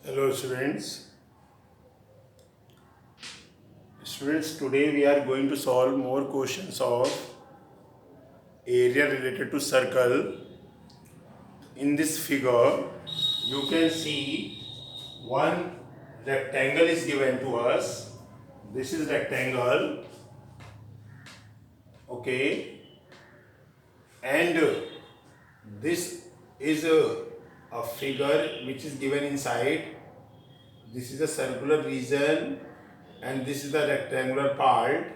Hello students. Students, today we are going to solve more questions of area related to circle. In this figure, you can see one rectangle is given to us. This is rectangle, okay, and this is a figure which is given inside. This is a circular region and this is the rectangular part.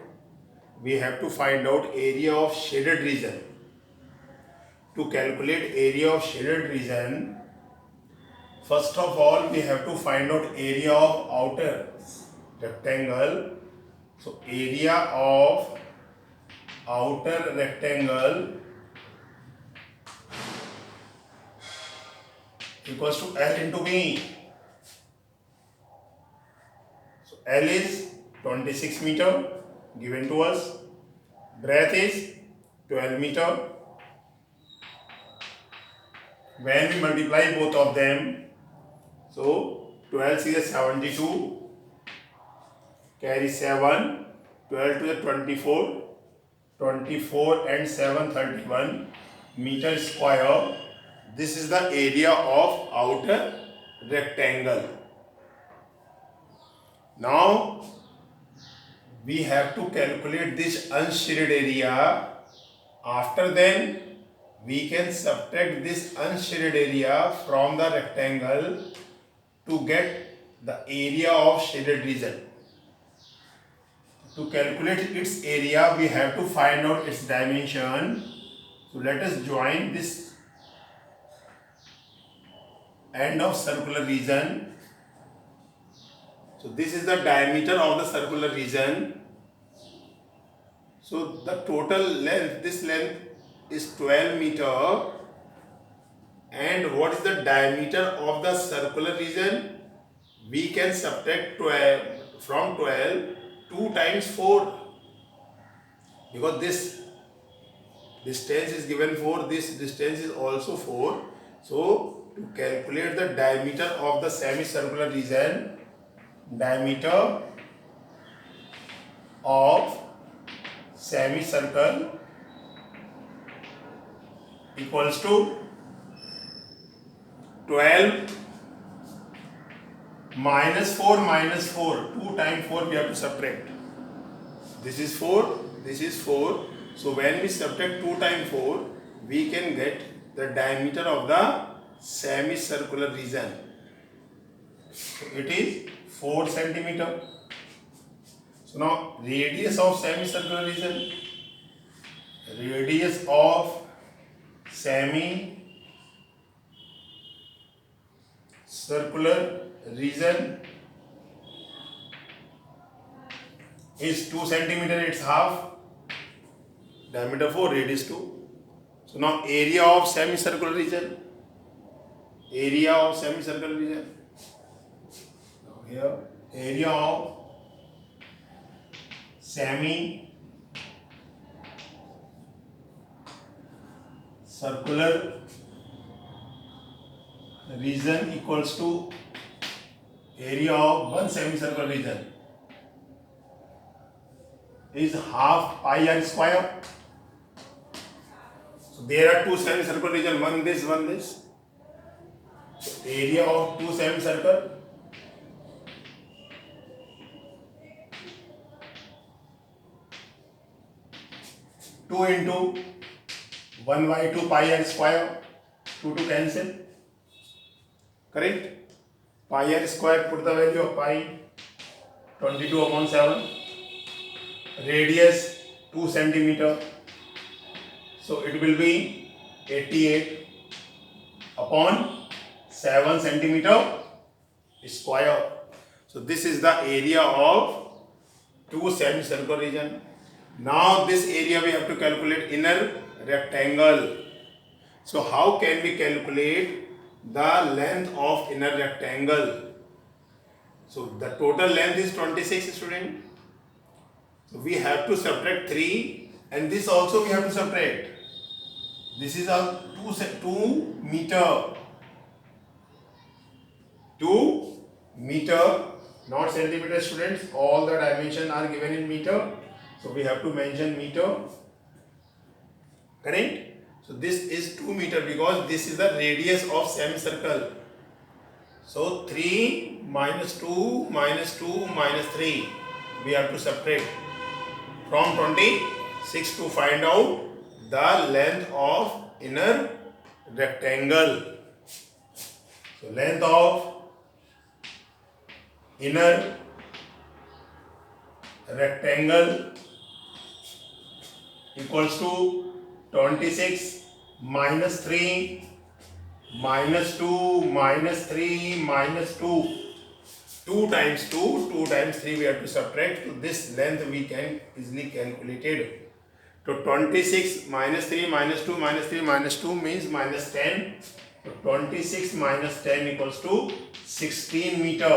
We have to find out area of shaded region. To calculate area of shaded region, first of all we have to find out area of outer rectangle. So area of outer rectangle equals to L into B. So L is 26 meter given to us. Breadth is 12 meter. When we multiply both of them, so 12 is 72, carry 7, 12 to the 24, 24 and 7 31 meter square. This is the area of outer rectangle. Now we have to calculate this unshaded area. After then we can subtract this unshaded area from the rectangle to get the area of shaded region. To calculate its area, we have to find out its dimension. So let us join this end of circular region. So this is the diameter of the circular region. So the total length, this length is 12 meter, and what is the diameter of the circular region? We can subtract 12 from 12, 2 times 4, because this distance is given 4, this distance is also 4. So to calculate the diameter of the semicircular region, diameter of semicircle equals to 12 minus 4 minus 4. 2 times 4 we have to subtract. This is 4, this is 4. So when we subtract 2 times 4, we can get the diameter of the semicircular region. So it is 4 centimeter. So now radius of semicircular region, radius of semicircular region is 2 centimeter, it's half, diameter 4, radius 2. So now area of semicircular region, area of semicircular region, now here area of semicircular region equals to area of one semicircular region is half pi r square. So there are two semicircular region, one this, one this. So area of two semicircle two into 1 by 2 pi r square, 2 to cancel, correct? Pi r square, put the value of pi, 22 upon 7, radius 2 centimeter, so it will be 88 upon 7 centimeter square. So this is the area of two semicircular region. Now this area we have to calculate inner rectangle. So how can we calculate the length of inner rectangle? So the total length is 26, student. So we have to subtract 3, and this also we have to subtract. This is a 2 meter. 2 meter, not centimeter students. All the dimensions are given in meter, so we have to mention meter. Correct? So this is 2 meter because this is the radius of semicircle. So 3 minus 2 minus 2 minus 3 we have to subtract from 26 to find out the length of inner rectangle. So length of inner rectangle equals to 26 minus 3 minus 2 minus 3 minus 2. 2 times 2, 2 times 3 we have to subtract. So this length we can easily calculate it. So 26 minus 3 minus 2 minus 3 minus 2 means minus 10. So 26 minus 10 equals to 16 meter.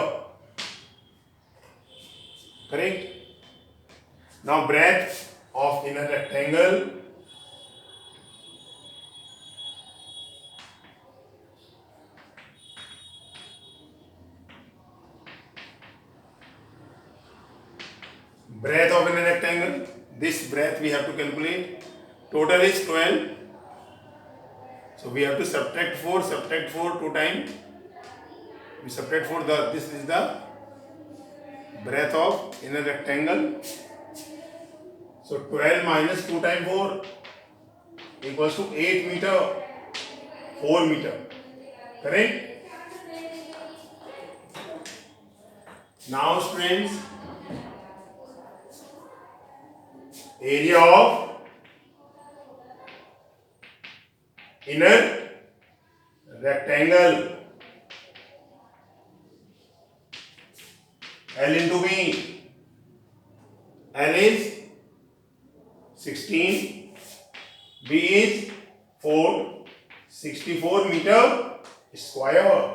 Correct? Now breadth of inner rectangle. Breadth of inner rectangle. This breadth we have to calculate. Total is 12. So we have to subtract 4 2 times. We subtract 4. This is the breadth of inner rectangle. So 12 minus 2 times 4 equals to 8 meter. 4 meter. Correct? Now students, area of inner rectangle. L into B. L is 16. B is 4. 64 meter square.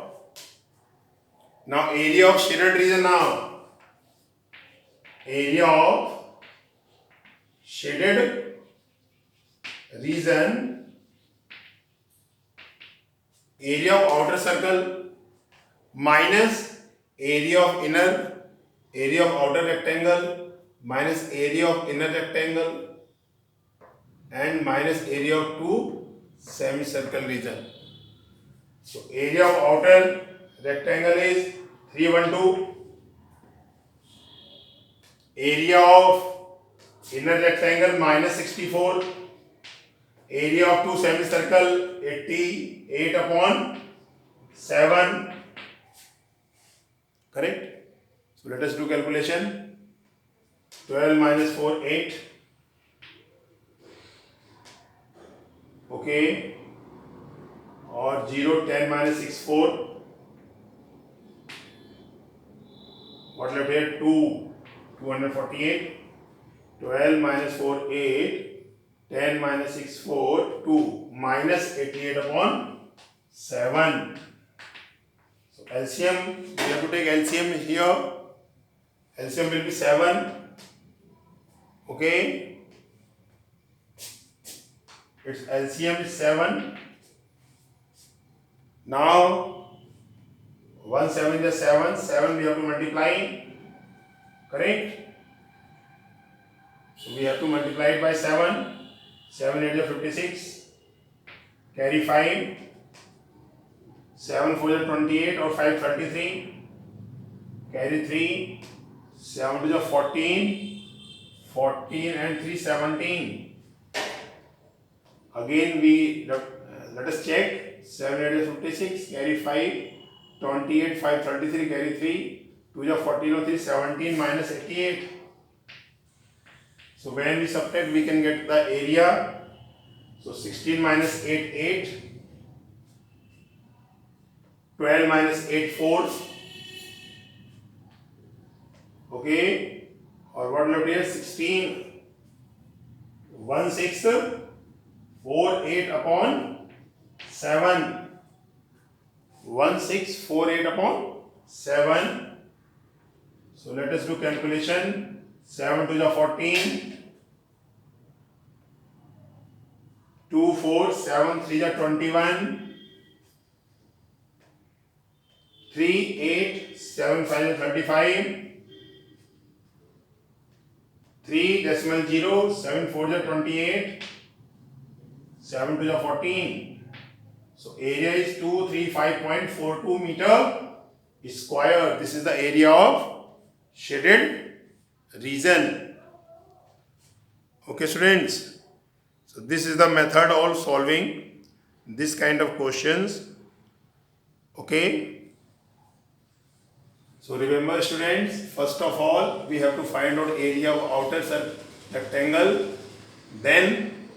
Now area of shaded region now. Area of shaded region. Area of outer circle minus area of outer rectangle minus area of inner rectangle and minus area of two semicircle region. So area of outer rectangle is 312. Area of inner rectangle minus 64. Area of two semicircle 88 upon 7. Correct? So let us do calculation. 12 minus 4, 8. Okay. Or 0, 10 minus 6, 4. What left here? 2. 248. 12 minus 4, 8. 10 minus 6, 4. 2. Minus 88 upon 7. So LCM, we have to take LCM here. LCM will be 7. Okay. Its LCM is 7. Now 1 7 is 7. 7 we have to multiply. Correct? So we have to multiply it by 7. 7 8 is 56. Carry 5. 7 4 is 28 or 5 33. Carry 3. 7 2 is 14. 14 and 3 17. Again we let us check. 7 8 is 56. Carry 5. 28 5 33. Carry 3. 2 is 14 or 3 17 minus 88. So when we subtract, we can get the area. So 16 minus 8, 8. 12 minus 8, 4. Okay. Or what left here? 16. 1 6 4 8 upon 7. 1 6 4 8 upon 7. So let us do calculation. 7 to the 14. 2 4 7 3 is 21. 3, 8, 7, 5, 35. 3 decimal 0, 7, 4, 28. 7 to the 14. So area is 235.42 meter square. This is the area of shaded region. Okay, students. So this is the method of solving this kind of questions. Okay. So remember, students, first of all we have to find out area of outer rectangle. Then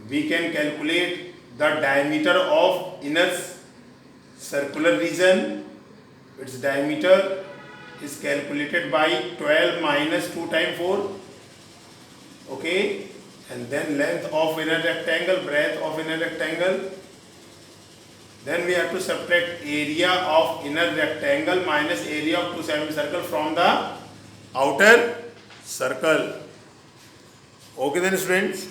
we can calculate the diameter of inner circular region. Its diameter is calculated by 12 minus 2 times 4. Okay, and then length of inner rectangle, breadth of inner rectangle. Then we have to subtract area of inner rectangle minus area of two semicircle from the outer circle. Okay then, students.